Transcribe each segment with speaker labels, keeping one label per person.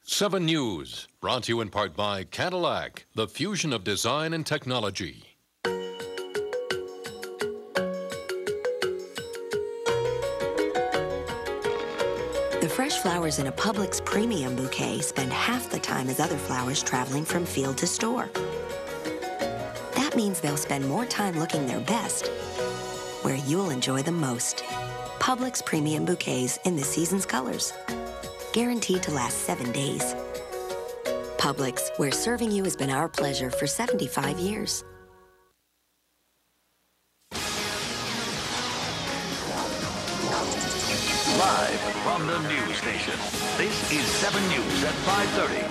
Speaker 1: 7 News, brought to you in part by Cadillac, the fusion of design and technology.
Speaker 2: The fresh flowers in a Publix premium bouquet spend half the time as other flowers traveling from field to store. That means they'll spend more time looking their best where you'll enjoy them most. Publix premium bouquets in this season's colors. Guaranteed to last 7 days. Publix, where serving you has been our pleasure for 75 years.
Speaker 3: Live from the news station, this is 7 News at 5:30.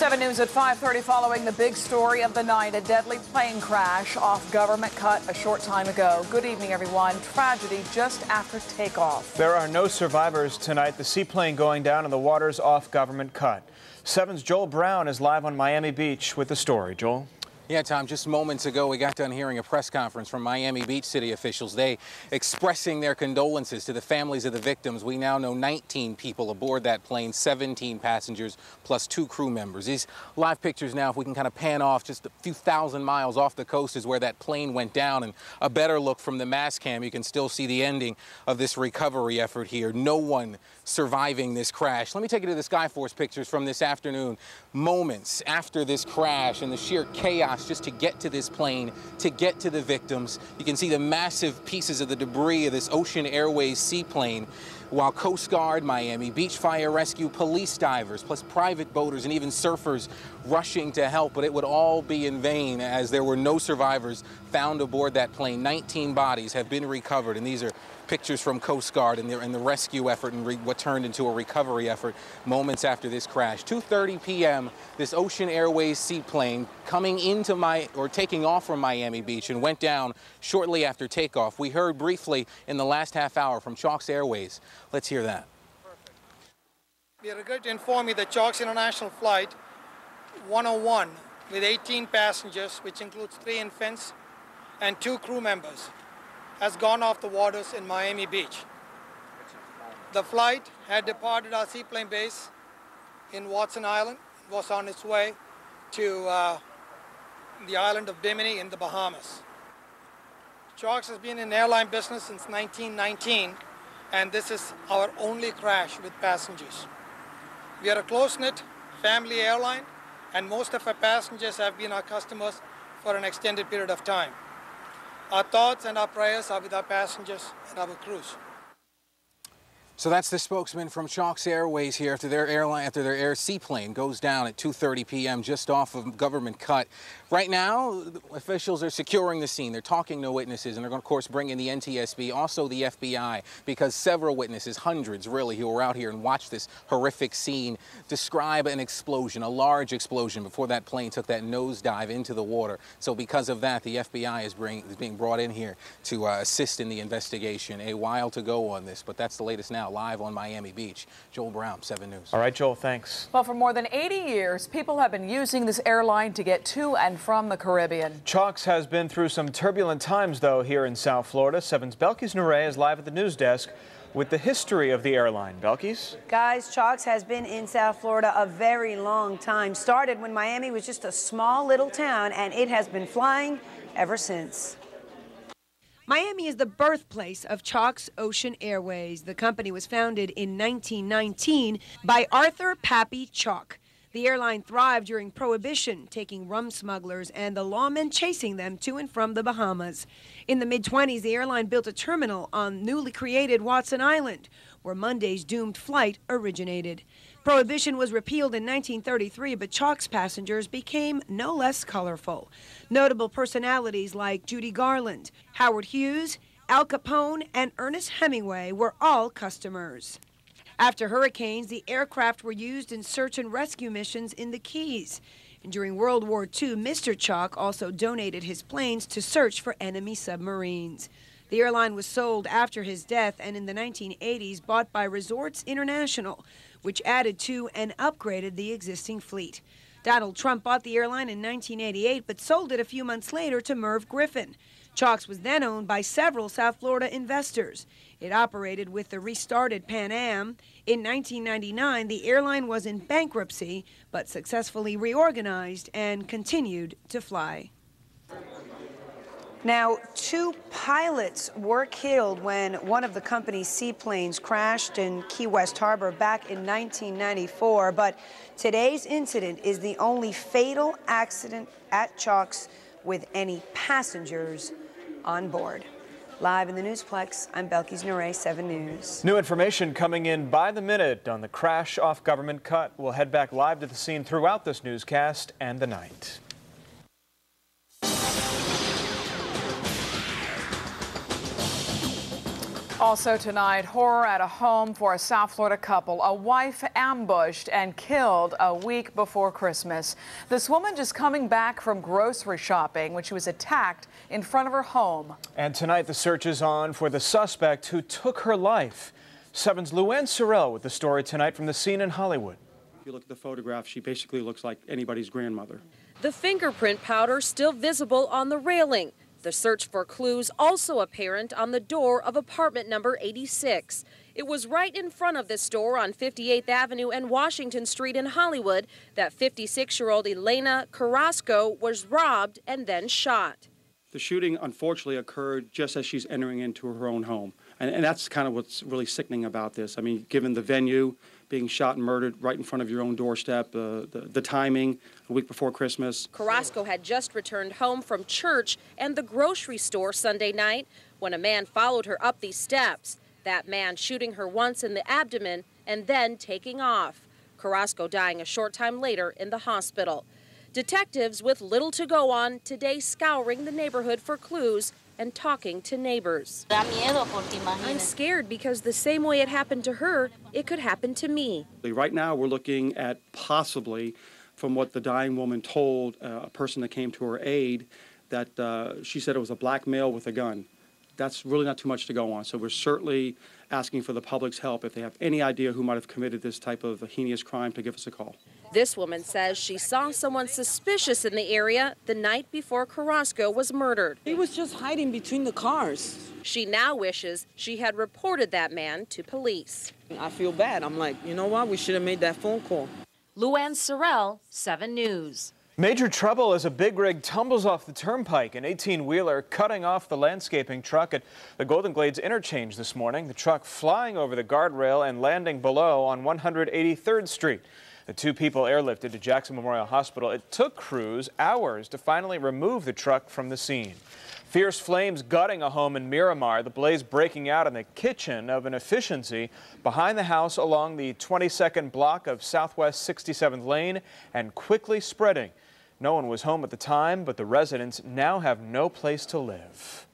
Speaker 4: 7 News at 5:30 following the big story of the night, a deadly plane crash off Government Cut a short time ago. Good evening, everyone. Tragedy just after takeoff.
Speaker 5: There are no survivors tonight. The seaplane going down in the waters off Government Cut. 7's Joel Brown is live on Miami Beach with the story. Joel?
Speaker 6: Yeah, Tom, just moments ago, we got done hearing a press conference from Miami Beach city officials. They expressing their condolences to the families of the victims. We now know 19 people aboard that plane, 17 passengers, plus 2 crew members. These live pictures now, if we can kind of pan off just a few thousand miles off the coast is where that plane went down. And a better look from the mass cam, you can still see the ending of this recovery effort here. No one surviving this crash. Let me take you to the Skyforce pictures from this afternoon. Moments after this crash and the sheer chaos just to get to this plane, to get to the victims. You can see the massive pieces of the debris of this Ocean Airways seaplane, while Coast Guard, Miami Beach Fire Rescue, police divers, plus private boaters and even surfers rushing to help. But it would all be in vain as there were no survivors found aboard that plane. 19 bodies have been recovered, and these are pictures from Coast Guard and the rescue effort and what turned into a recovery effort moments after this crash. 2:30 p.m., this Ocean Airways seaplane coming into taking off from Miami Beach and went down shortly after takeoff. We heard briefly in the last half hour from Chalks Airways. Let's hear that.
Speaker 7: Perfect. We regret to inform you that Chalks International Flight 101 with 18 passengers, which includes 3 infants and 2 crew members, has gone off the waters in Miami Beach. The flight had departed our seaplane base in Watson Island. It was on its way to the island of Bimini in the Bahamas. Chalks has been in airline business since 1919, and this is our only crash with passengers. We are a close-knit family airline, and most of our passengers have been our customers for an extended period of time. Our thoughts and our prayers are with our passengers and our crews.
Speaker 6: So that's the spokesman from Chalks Airways here after their air seaplane goes down at 2:30 p.m. just off of Government Cut. Right now, officials are securing the scene. They're talking to witnesses, and they're going to, of course, bring in the NTSB, also the FBI, because several witnesses, hundreds really, who were out here and watched this horrific scene, describe an explosion, a large explosion, before that plane took that nosedive into the water. So because of that, the FBI is being brought in here to assist in the investigation. A while to go on this, but that's the latest now. Live on Miami Beach. Joel Brown, 7 News.
Speaker 5: All right, Joel, thanks.
Speaker 4: Well, for more than 80 years, people have been using this airline to get to and from the Caribbean.
Speaker 5: Chalks has been through some turbulent times, though, here in South Florida. 7's Belkis Nure is live at the news desk with the history of the airline. Belkis?
Speaker 8: Guys, Chalks has been in South Florida a very long time. Started when Miami was just a small little town, and it has been flying ever since.
Speaker 9: Miami is the birthplace of Chalks Ocean Airways. The company was founded in 1919 by Arthur Pappy Chalk. The airline thrived during Prohibition, taking rum smugglers and the lawmen chasing them to and from the Bahamas. In the mid-20s, the airline built a terminal on newly created Watson Island, where Monday's doomed flight originated. Prohibition was repealed in 1933, but Chalks passengers became no less colorful. Notable personalities like Judy Garland, Howard Hughes, Al Capone, and Ernest Hemingway were all customers. After hurricanes, the aircraft were used in search and rescue missions in the Keys. And during World War II, Mr. Chalk also donated his planes to search for enemy submarines. The airline was sold after his death and in the 1980s bought by Resorts International, which added to and upgraded the existing fleet. Donald Trump bought the airline in 1988 but sold it a few months later to Merv Griffin. Chalks was then owned by several South Florida investors. It operated with the restarted Pan Am. In 1999, the airline was in bankruptcy, but successfully reorganized and continued to fly. Now, 2 pilots were killed when one of the company's seaplanes crashed in Key West Harbor back in 1994, but today's incident is the only fatal accident at Chalks with any passengers on board. Live in the Newsplex, I'm Belkis Nure, 7 News.
Speaker 5: New information coming in by the minute on the crash off Government Cut. We'll head back live to the scene throughout this newscast and the night.
Speaker 4: Also tonight, horror at a home for a South Florida couple. A wife ambushed and killed a week before Christmas. This woman just coming back from grocery shopping when she was attacked in front of her home.
Speaker 5: And tonight the search is on for the suspect who took her life. 7's Luann Sorrell with the story tonight from the scene in Hollywood.
Speaker 10: If you look at the photograph, she basically looks like anybody's grandmother.
Speaker 11: The fingerprint powder still visible on the railing. The search for clues also apparent on the door of apartment number 86. It was right in front of this store on 58th Avenue and Washington Street in Hollywood that 56-year-old Elena Carrasco was robbed and then shot.
Speaker 10: The shooting, unfortunately, occurred just as she's entering into her own home. And that's kind of what's really sickening about this. I mean, given the venue, being shot and murdered right in front of your own doorstep, the timing, a week before Christmas.
Speaker 11: Carrasco had just returned home from church and the grocery store Sunday night when a man followed her up these steps. That man shooting her once in the abdomen and then taking off. Carrasco dying a short time later in the hospital. Detectives with little to go on today scouring the neighborhood for clues and talking to neighbors. I'm scared because the same way it happened to her, it could happen to me.
Speaker 10: Right now we're looking at possibly, from what the dying woman told a person that came to her aid, that she said it was a black male with a gun. That's really not too much to go on. So we're certainly asking for the public's help. If they have any idea who might have committed this type of heinous crime, to give us a call.
Speaker 11: This woman says she saw someone suspicious in the area the night before Carrasco was murdered.
Speaker 12: He was just hiding between the cars.
Speaker 11: She now wishes she had reported that man to police.
Speaker 12: I feel bad. I'm like, you know what? We should have made that phone call.
Speaker 11: Luann Sorrell, 7 News.
Speaker 5: Major trouble as a big rig tumbles off the turnpike. An 18-wheeler cutting off the landscaping truck at the Golden Glades interchange this morning. The truck flying over the guardrail and landing below on 183rd Street. The 2 people airlifted to Jackson Memorial Hospital. It took crews hours to finally remove the truck from the scene. Fierce flames gutting a home in Miramar, the blaze breaking out in the kitchen of an efficiency behind the house along the 22nd block of Southwest 67th Lane and quickly spreading. No one was home at the time, but the residents now have no place to live.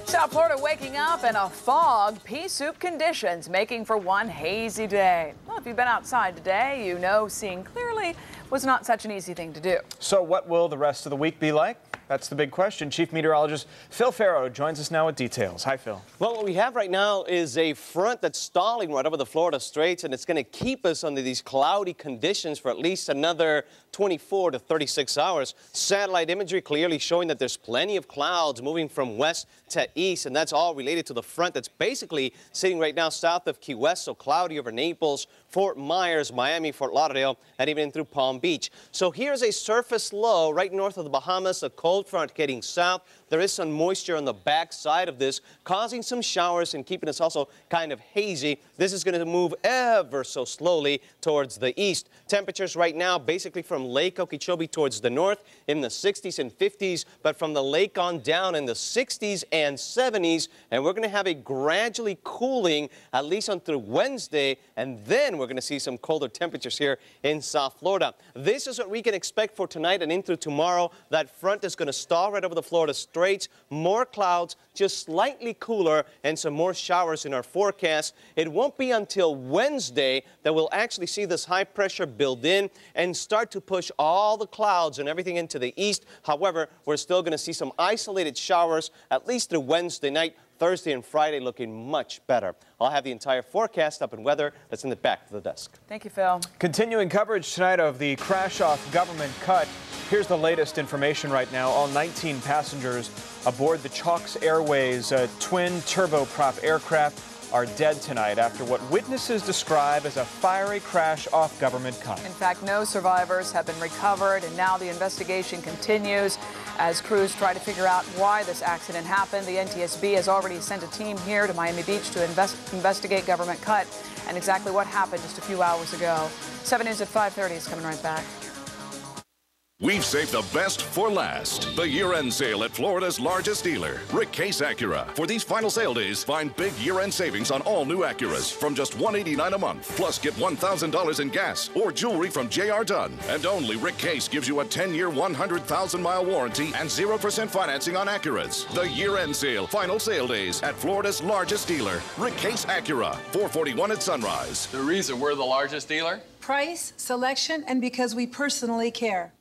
Speaker 4: South Florida waking up in a fog, pea soup conditions, making for one hazy day. Well, if you've been outside today, you know seeing clearly was not such an easy thing to do.
Speaker 5: So what will the rest of the week be like? That's the big question. Chief Meteorologist Phil Farrow joins us now with details. Hi, Phil.
Speaker 13: Well, what we have right now is a front that's stalling right over the Florida Straits, and it's going to keep us under these cloudy conditions for at least another 24 to 36 hours. Satellite imagery clearly showing that there's plenty of clouds moving from west to east, and that's all related to the front that's basically sitting right now south of Key West, so cloudy over Naples, Fort Myers, Miami, Fort Lauderdale, and even through Palm Beach. So here's a surface low right north of the Bahamas, a cold front heading south. There is some moisture on the back side of this, causing some showers and keeping us also kind of hazy. This is going to move ever so slowly towards the east. Temperatures right now basically from Lake Okeechobee towards the north in the 60s and 50s, but from the lake on down in the 60s and 70s. And we're going to have a gradually cooling at least on through Wednesday, and then we're going to see some colder temperatures here in South Florida. This is what we can expect for tonight and into tomorrow. That front is going to stall right over the Florida Straits. More clouds, just slightly cooler, and some more showers in our forecast. It won't be until Wednesday that we'll actually see this high pressure build in and start to push all the clouds and everything into the east. However, we're still going to see some isolated showers at least through Wednesday night. Thursday and Friday looking much better. I'll have the entire forecast up in weather. Let's send it back to the desk.
Speaker 4: Thank you, Phil.
Speaker 5: Continuing coverage tonight of the crash off government cut. Here's the latest information right now. All 19 passengers aboard the Chalks Airways twin turboprop aircraft are dead tonight after what witnesses describe as a fiery crash off government cut.
Speaker 4: In fact, no survivors have been recovered, and now the investigation continues as crews try to figure out why this accident happened. The NTSB has already sent a team here to Miami Beach to investigate government cut and exactly what happened just a few hours ago. 7 News at 5:30 is coming right back.
Speaker 14: We've saved the best for last. The year-end sale at Florida's largest dealer, Rick Case Acura. For these final sale days, find big year-end savings on all new Acuras from just $189 a month. Plus, get $1,000 in gas or jewelry from J.R. Dunn. And only Rick Case gives you a 10-year, 100,000-mile warranty and 0% financing on Acuras. The year-end sale, final sale days at Florida's largest dealer, Rick Case Acura, 441 at Sunrise.
Speaker 15: The reason we're the largest dealer?
Speaker 16: Price, selection, and because we personally care.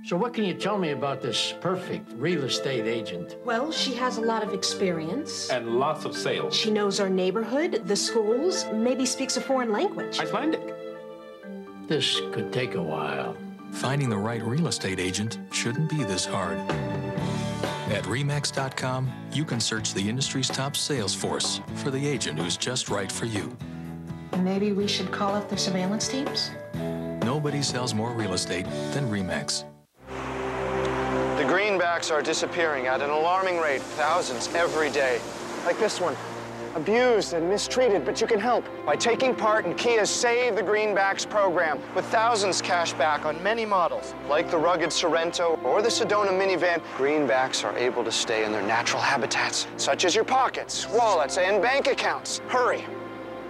Speaker 17: So what can you tell me about this perfect real estate agent?
Speaker 18: Well, she has a lot of experience.
Speaker 17: And lots of sales.
Speaker 18: She knows our neighborhood, the schools, maybe speaks a foreign language.
Speaker 17: Icelandic. This could take a while.
Speaker 19: Finding the right real estate agent shouldn't be this hard. At RE/MAX.com, you can search the industry's top sales force for the agent who's just right for you.
Speaker 18: Maybe we should call up their surveillance teams?
Speaker 19: Nobody sells more real estate than RE/MAX.
Speaker 20: The greenbacks are disappearing at an alarming rate, thousands every day. Like this one, abused and mistreated, but you can help by taking part in Kia's Save the Greenbacks program, with thousands cash back on many models, like the rugged Sorrento or the Sedona minivan. Greenbacks are able to stay in their natural habitats, such as your pockets, wallets, and bank accounts. Hurry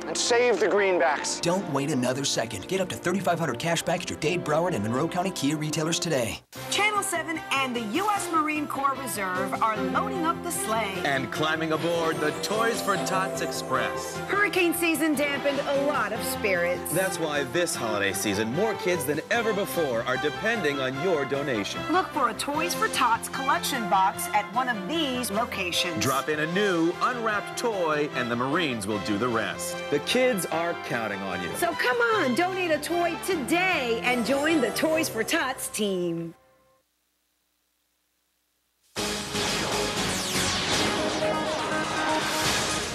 Speaker 20: and save the greenbacks.
Speaker 21: Don't wait another second. Get up to $3,500 cash back at your Dade, Broward, and Monroe County Kia retailers today.
Speaker 8: Channel 7 and the U.S. Marine Corps Reserve are loading up the sleigh.
Speaker 22: And climbing aboard the Toys for Tots Express.
Speaker 8: Hurricane season dampened a lot of spirits.
Speaker 22: That's why this holiday season, more kids than ever before are depending on your donation.
Speaker 8: Look for a Toys for Tots collection box at one of these locations.
Speaker 22: Drop in a new, unwrapped toy, and the Marines will do the rest. The kids are counting on you.
Speaker 8: So come on, donate a toy today and join the Toys for Tots team.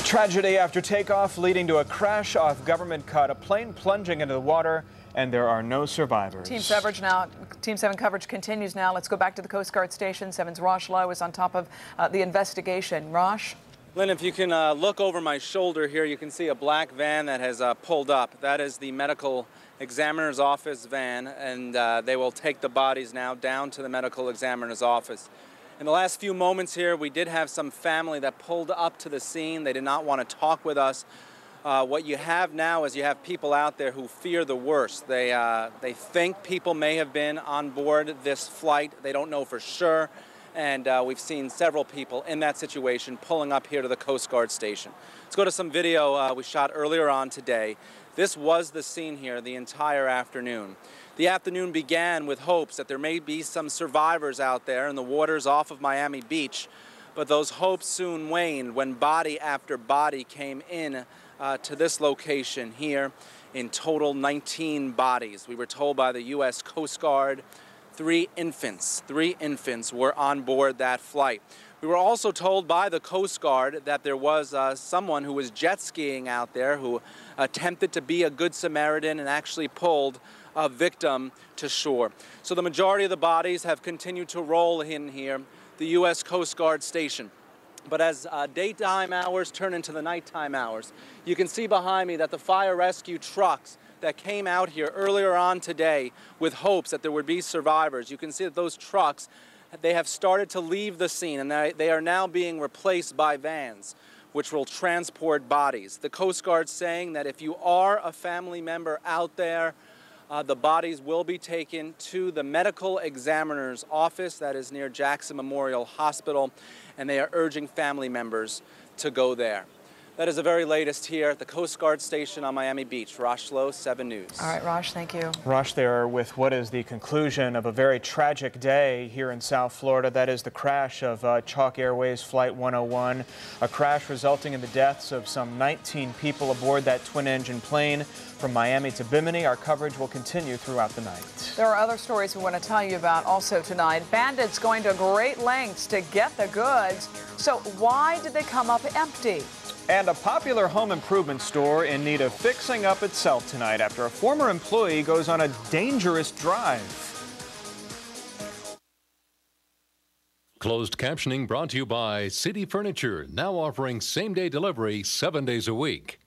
Speaker 5: Tragedy after takeoff leading to a crash off government cut, a plane plunging into the water, and there are no survivors.
Speaker 4: Team 7 coverage continues now. Let's go back to the Coast Guard station. 7's Rosh Lowe is on top of the investigation. Rosh?
Speaker 6: Lynn, if you can look over my shoulder here, you can see a black van that has pulled up. That is the medical examiner's office van, and they will take the bodies now down to the medical examiner's office. In the last few moments here, we did have some family that pulled up to the scene. They did not want to talk with us. What you have now is you have people out there who fear the worst. They think people may have been on board this flight. They don't know for sure. And we've seen several people in that situation pulling up here to the Coast Guard station. Let's go to some video we shot earlier on today. This was the scene here the entire afternoon. The afternoon began with hopes that there may be some survivors out there in the waters off of Miami Beach, but those hopes soon waned when body after body came in to this location here. In total, 19 bodies. We were told by the U.S. Coast Guard 3 infants were on board that flight. We were also told by the Coast Guard that there was someone who was jet skiing out there who attempted to be a good Samaritan and actually pulled a victim to shore. So the majority of the bodies have continued to roll in here, the U.S. Coast Guard station. But as daytime hours turn into the nighttime hours, you can see behind me that the fire rescue trucks that came out here earlier on today with hopes that there would be survivors. You can see that those trucks, they have started to leave the scene, and they are now being replaced by vans, which will transport bodies. The Coast Guard saying that if you are a family member out there, the bodies will be taken to the medical examiner's office that is near Jackson Memorial Hospital, and they are urging family members to go there.
Speaker 1: That is the very latest here at the Coast Guard station on Miami Beach. Rosh Lowe, 7 News.
Speaker 4: All right, Rosh, thank you.
Speaker 5: Rosh there with what is the conclusion of a very tragic day here in South Florida. That is the crash of Chalk Airways Flight 101, a crash resulting in the deaths of some 19 people aboard that twin-engine plane from Miami to Bimini. Our coverage will continue throughout the night.
Speaker 4: There are other stories we want to tell you about also tonight. Bandits going to great lengths to get the goods. So why did they come up empty?
Speaker 5: And a popular home improvement store in need of fixing up itself tonight after a former employee goes on a dangerous drive.
Speaker 2: Closed captioning brought to you by City Furniture, now offering same-day delivery 7 days a week.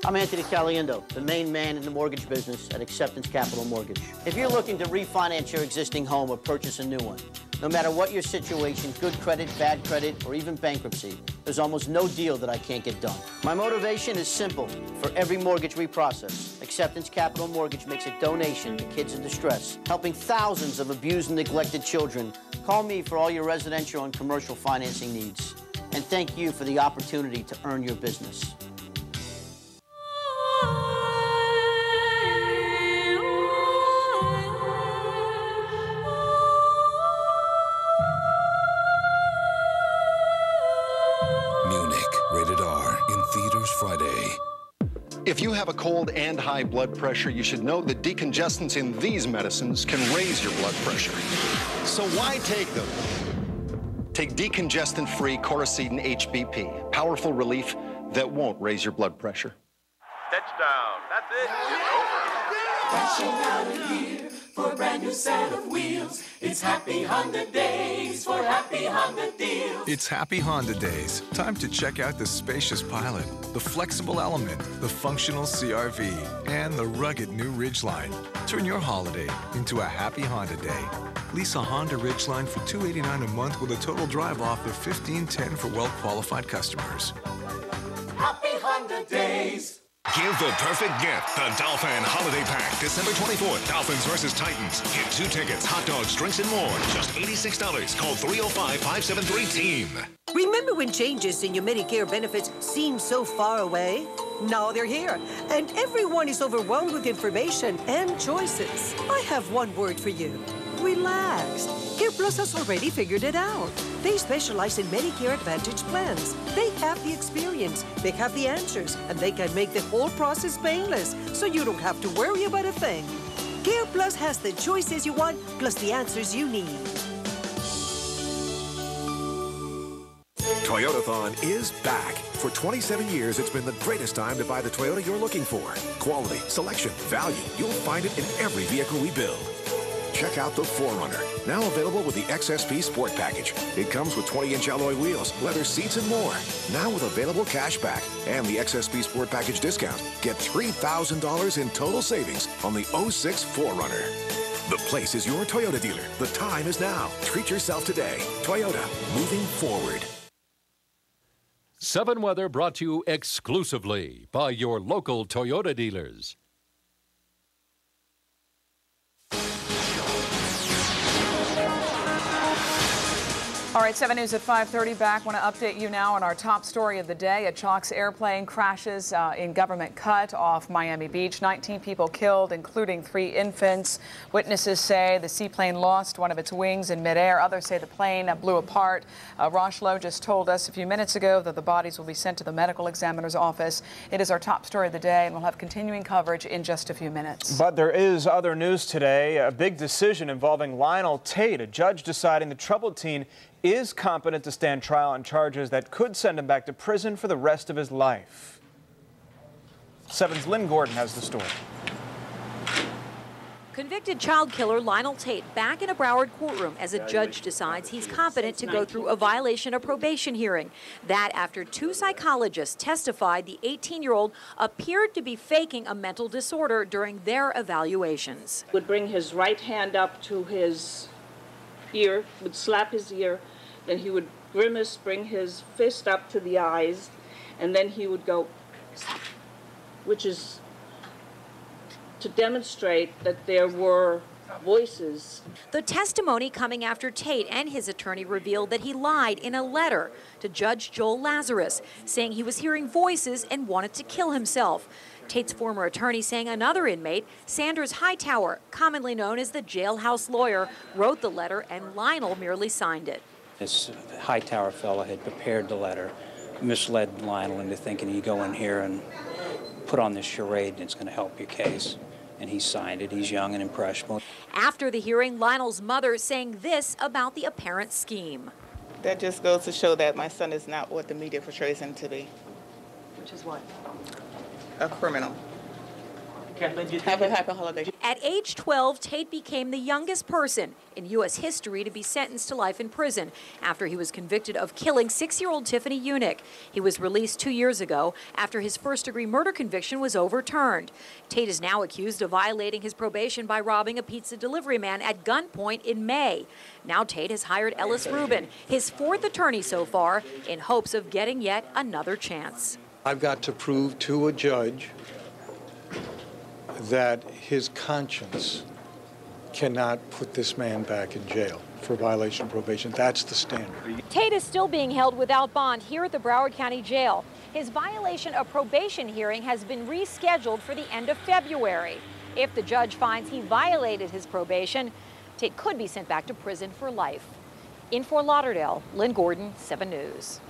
Speaker 23: I'm Anthony Caliendo, the main man in the mortgage business at Acceptance Capital Mortgage. If you're looking to refinance your existing home or purchase a new one, no matter what your situation, good credit, bad credit, or even bankruptcy, there's almost no deal that I can't get done. My motivation is simple. For every mortgage we process, Acceptance Capital Mortgage makes a donation to kids in distress, helping thousands of abused and neglected children. Call me for all your residential and commercial financing needs. And thank you for the opportunity to earn your business.
Speaker 24: Friday. If you have a cold and high blood pressure, you should know that decongestants in these medicines can raise your blood pressure. So why take them? Take decongestant-free Coricidin HBP, powerful relief that won't raise your blood pressure.
Speaker 3: Touchdown. That's it. It's over.
Speaker 25: Crashing out of here for a brand new set of wheels. It's Happy Honda Days for Happy Honda deals.
Speaker 26: It's Happy Honda Days. Time to check out the spacious Pilot, the flexible Element, the functional CR-V, and the rugged new Ridgeline. Turn your holiday into a Happy Honda Day. Lease a Honda Ridgeline for $289 a month with a total drive-off of $1,510 for well-qualified customers.
Speaker 25: Happy Honda Days.
Speaker 14: Give the perfect gift, the Dolphin Holiday Pack, December 24th, Dolphins versus Titans. Get 2 tickets, hot dogs, drinks, and more. Just $86. Call 305-573-TEAM.
Speaker 27: Remember when changes in your Medicare benefits seemed so far away? Now they're here, and everyone is overwhelmed with information and choices. I have one word for you. Relax. CarePlus has already figured it out. They specialize in Medicare Advantage plans. They have the experience, they have the answers, and they can make the whole process painless, so you don't have to worry about a thing. CarePlus has the choices you want, plus the answers you need.
Speaker 28: Toyotathon is back. For 27 years, it's been the greatest time to buy the Toyota you're looking for. Quality, selection, value, you'll find it in every vehicle we build. Check out the 4Runner, now available with the XSP Sport Package. It comes with 20-inch alloy wheels, leather seats, and more. Now with available cash back and the XSP Sport Package discount, get $3,000 in total savings on the 06 4Runner. The place is your Toyota dealer. The time is now. Treat yourself today. Toyota, moving forward.
Speaker 2: 7 Weather brought to you exclusively by your local Toyota dealers.
Speaker 4: All right, 7 News at 5:30 back. Want to update you now on our top story of the day. A Chalk's airplane crashes in Government Cut off Miami Beach. 19 people killed, including 3 infants. Witnesses say the seaplane lost one of its wings in midair. Others say the plane blew apart. Rosh Lowe just told us a few minutes ago that the bodies will be sent to the medical examiner's office. It is our top story of the day, and we'll have continuing coverage in just a few minutes.
Speaker 5: But there is other news today. A big decision involving Lionel Tate, a judge deciding the troubled teen is competent to stand trial on charges that could send him back to prison for the rest of his life. 7's Lynn Gordon has the story.
Speaker 29: Convicted child killer Lionel Tate back in a Broward courtroom as a judge decides he's competent to go through a violation of probation hearing. That after 2 psychologists testified the 18-year-old appeared to be faking a mental disorder during their evaluations.
Speaker 30: Would bring his right hand up to his ear, would slap his ear, then he would grimace, bring his fist up to the eyes, and then he would go, which is to demonstrate that there were voices.
Speaker 29: The testimony coming after Tate and his attorney revealed that he lied in a letter to Judge Joel Lazarus, saying he was hearing voices and wanted to kill himself. Tate's former attorney saying another inmate, Sanders Hightower, commonly known as the jailhouse lawyer, wrote the letter and Lionel merely signed it.
Speaker 7: This Hightower fellow had prepared the letter, misled Lionel into thinking he'd go in here and put on this charade and it's going to help your case. And he signed it. He's young and impressionable.
Speaker 29: After the hearing, Lionel's mother saying this about the apparent scheme.
Speaker 9: That just goes to show that my son is not what the media portrays him to be.
Speaker 29: Which is what?
Speaker 9: A criminal. Have a happy holiday.
Speaker 29: At age 12, Tate became the youngest person in U.S. history to be sentenced to life in prison after he was convicted of killing 6-year-old Tiffany Unick. He was released 2 years ago after his first-degree murder conviction was overturned. Tate is now accused of violating his probation by robbing a pizza delivery man at gunpoint in May. Now Tate has hired Ellis Rubin, his fourth attorney so far, in hopes of getting yet another chance.
Speaker 10: I've got to prove to a judge that his conscience cannot put this man back in jail for violation of probation. That's the standard.
Speaker 29: Tate is still being held without bond here at the Broward County Jail. His violation of probation hearing has been rescheduled for the end of February. If the judge finds he violated his probation, Tate could be sent back to prison for life. In Fort Lauderdale, Lynn Gordon, 7 News.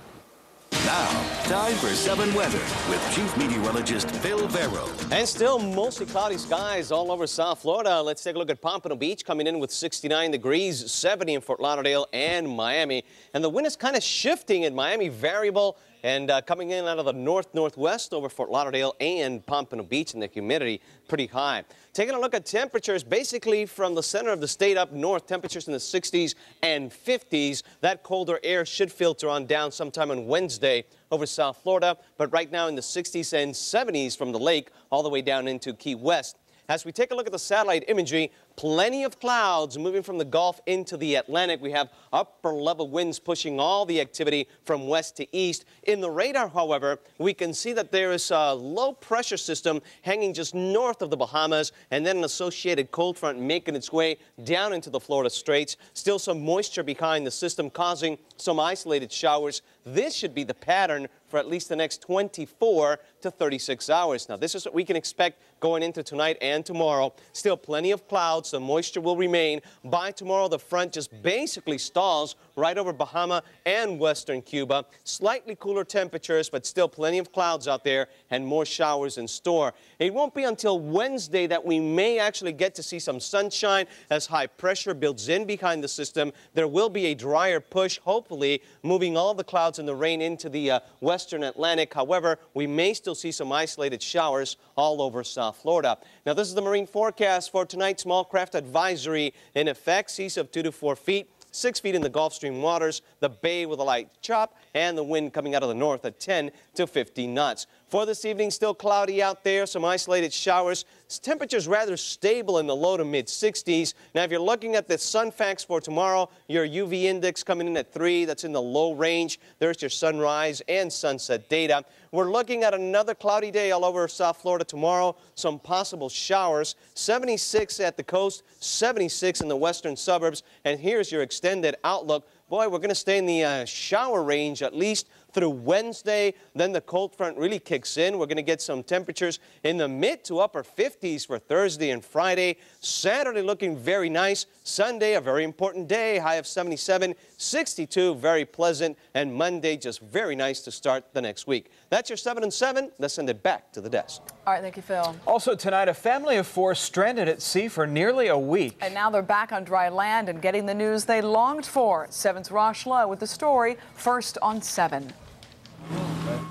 Speaker 11: Now, time for 7 weather with Chief Meteorologist Phil Vero.
Speaker 12: And still mostly cloudy skies all over South Florida. Let's take a look at Pompano Beach, coming in with 69 degrees, 70 in Fort Lauderdale and Miami. And the wind is kind of shifting in Miami, variable, and coming in out of the north-northwest over Fort Lauderdale and Pompano Beach, and the humidity pretty high. Taking a look at temperatures, basically from the center of the state up north, temperatures in the 60s and 50s. That colder air should filter on down sometime on Wednesday over South Florida, but right now in the 60s and 70s from the lake all the way down into Key West. As we take a look at the satellite imagery, plenty of clouds moving from the Gulf into the Atlantic. We have upper level winds pushing all the activity from west to east. In the radar, however, we can see that there is a low pressure system hanging just north of the Bahamas, and then an associated cold front making its way down into the Florida Straits. Still some moisture behind the system causing some isolated showers. This should be the pattern for at least the next 24 to 36 hours. Now, this is what we can expect going into tonight and tomorrow. Still plenty of clouds. The moisture will remain. By tomorrow, the front just basically stalls right over Bahama and western Cuba. Slightly cooler temperatures, but still plenty of clouds out there and more showers in store. It won't be until Wednesday that we may actually get to see some sunshine as high pressure builds in behind the system. There will be a drier push, hopefully moving all the clouds and the rain into the western Atlantic. However, we may still see some isolated showers all over South Florida. Now, this is the marine forecast for tonight. Small craft advisory in effect. Seas of 2 to 4 feet. 6 feet in the Gulf Stream waters, the bay with a light chop, and the wind coming out of the north at 10 to 15 knots. For this evening, still cloudy out there, some isolated showers. Temperatures rather stable in the low to mid 60s. Now, if you're looking at the sun facts for tomorrow, your UV index coming in at 3, that's in the low range. There's your sunrise and sunset data. We're looking at another cloudy day all over South Florida tomorrow. Some possible showers. 76 at the coast, 76 in the western suburbs. And here's your extended outlook. Boy, we're going to stay in the shower range at least through Wednesday. Then the cold front really kicks in. We're going to get some temperatures in the mid to upper 50s for Thursday and Friday. Saturday looking very nice. Sunday, a very important day. High of 77, 62, very pleasant. And Monday, just very nice to start the next week. That's your 7 and 7. Let's send it back to the desk.
Speaker 4: All right, thank you, Phil.
Speaker 5: Also tonight, a family of 4 stranded at sea for nearly a week.
Speaker 4: And now they're back on dry land and getting the news they longed for. 7's Rosh Lowe with the story first on 7.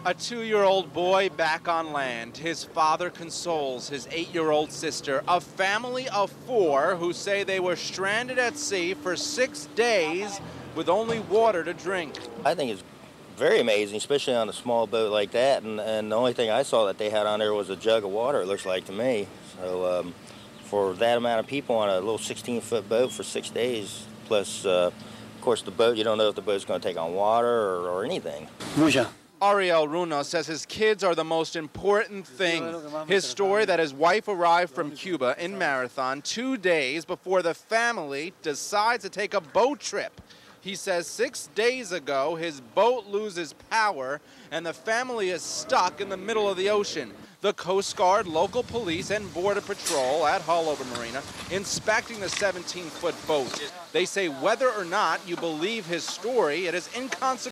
Speaker 1: A 2-year-old boy back on land. His father consoles his 8-year-old sister. A family of 4 who say they were stranded at sea for 6 days with only water to drink.
Speaker 13: I think it's very amazing, especially on a small boat like that. And the only thing I saw that they had on there was a jug of water, it looks like to me. So for that amount of people on a little 16-foot boat for 6 days, plus, of course, the boat, you don't know if the boat's going to take on water or anything.
Speaker 1: Ariel Runo says his kids are the most important thing. His story that his wife arrived from Cuba in Marathon 2 days before the family decides to take a boat trip. He says 6 days ago his boat loses power and the family is stuck in the middle of the ocean. The Coast Guard, local police, and Border Patrol at Haulover Marina inspecting the 17-foot boat. They say whether or not you believe his story, it is inconsequential.